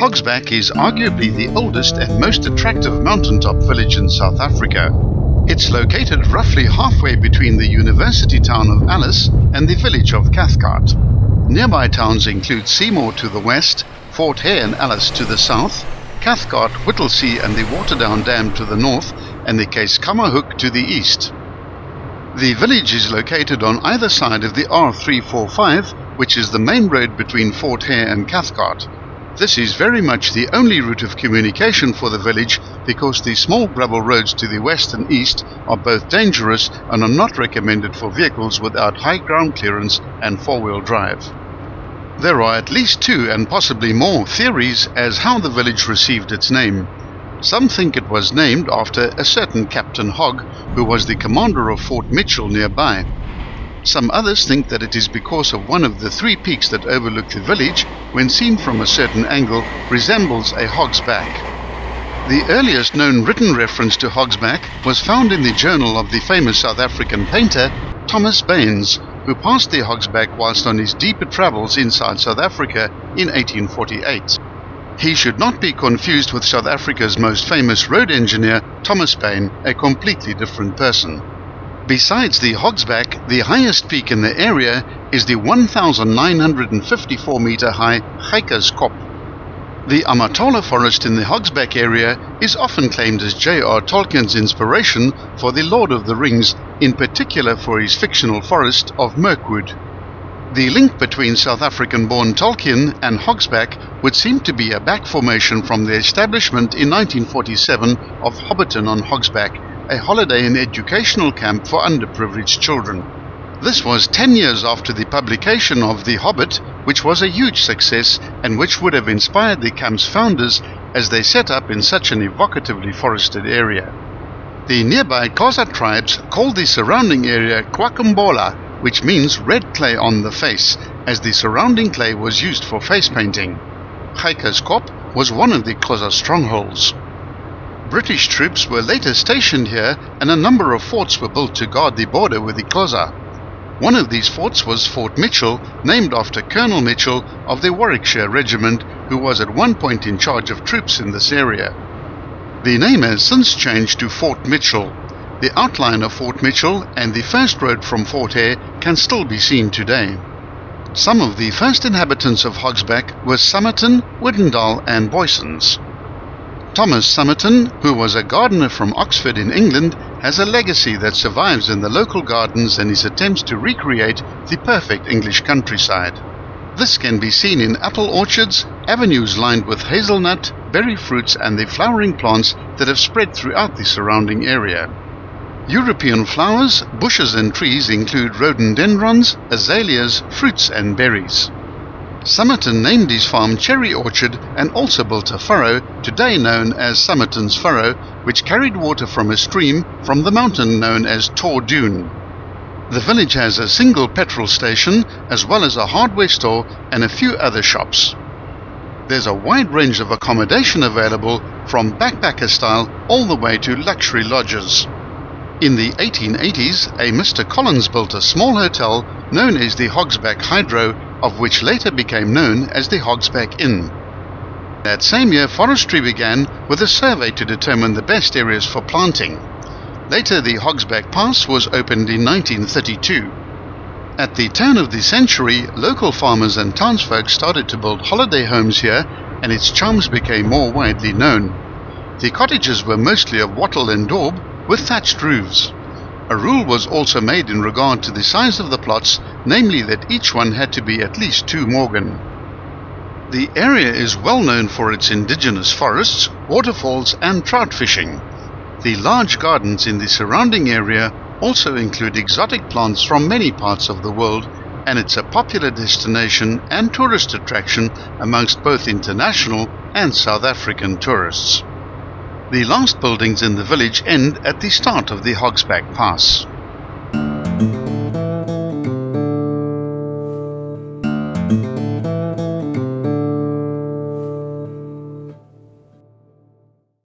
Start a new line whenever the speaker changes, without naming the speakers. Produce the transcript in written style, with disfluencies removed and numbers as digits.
Hogsback is arguably the oldest and most attractive mountaintop village in South Africa. It's located roughly halfway between the university town of Alice and the village of Cathcart. Nearby towns include Seymour to the west, Fort Hare and Alice to the south, Cathcart, Whittlesea and the Waterdown Dam to the north, and the Keiskamma Hoek to the east. The village is located on either side of the R345, which is the main road between Fort Hare and Cathcart. This is very much the only route of communication for the village because the small gravel roads to the west and east are both dangerous and are not recommended for vehicles without high ground clearance and four-wheel drive. There are at least two and possibly more theories as how the village received its name. Some think it was named after a certain Captain Hogg, who was the commander of Fort Mitchell nearby. Some others think that it is because of one of the three peaks that overlook the village, when seen from a certain angle, resembles a hog's back. The earliest known written reference to Hogsback was found in the journal of the famous South African painter Thomas Baines, who passed the Hogsback whilst on his deeper travels inside South Africa in 1848. He should not be confused with South Africa's most famous road engineer, Thomas Bain, a completely different person. Besides the Hogsback, the highest peak in the area is the 1,954 meter high Kop. The Amatola forest in the Hogsback area is often claimed as J.R. Tolkien's inspiration for The Lord of the Rings, in particular for his fictional forest of Mirkwood. The link between South African-born Tolkien and Hogsback would seem to be a back formation from the establishment in 1947 of Hobbiton on Hogsback, a holiday and educational camp for underprivileged children. This was 10 years after the publication of The Hobbit, which was a huge success and which would have inspired the camp's founders as they set up in such an evocatively forested area. The nearby Xhosa tribes called the surrounding area Kwakumbola, which means red clay on the face, as the surrounding clay was used for face painting. Kop was one of the Xhosa strongholds. British troops were later stationed here, and a number of forts were built to guard the border with the Xhosa. One of these forts was Fort Mitchell, named after Colonel Mitchell of the Warwickshire Regiment, who was at one point in charge of troops in this area. The name has since changed to Fort Mitchell. The outline of Fort Mitchell and the first road from Fort Hare can still be seen today. Some of the first inhabitants of Hogsback were Somerton, Woodendal and Boysons. Thomas Somerton, who was a gardener from Oxford in England, has a legacy that survives in the local gardens and his attempts to recreate the perfect English countryside. This can be seen in apple orchards, avenues lined with hazelnut, berry fruits and the flowering plants that have spread throughout the surrounding area. European flowers, bushes and trees include rhododendrons, azaleas, fruits and berries. Somerton named his farm Cherry Orchard and also built a furrow, today known as Somerton's Furrow, which carried water from a stream from the mountain known as Tor Dune. The village has a single petrol station, as well as a hardware store and a few other shops. There's a wide range of accommodation available, from backpacker style all the way to luxury lodges. In the 1880s, a Mr. Collins built a small hotel known as the Hogsback Hydro, of which later became known as the Hogsback Inn. That same year, forestry began with a survey to determine the best areas for planting. Later, the Hogsback Pass was opened in 1932. At the turn of the century, local farmers and townsfolk started to build holiday homes here, and its charms became more widely known. The cottages were mostly of wattle and daub, with thatched roofs. A rule was also made in regard to the size of the plots, namely that each one had to be at least 2 morgen. The area is well known for its indigenous forests, waterfalls and trout fishing. The large gardens in the surrounding area also include exotic plants from many parts of the world, and it's a popular destination and tourist attraction amongst both international and South African tourists. The last buildings in the village end at the start of the Hogsback Pass.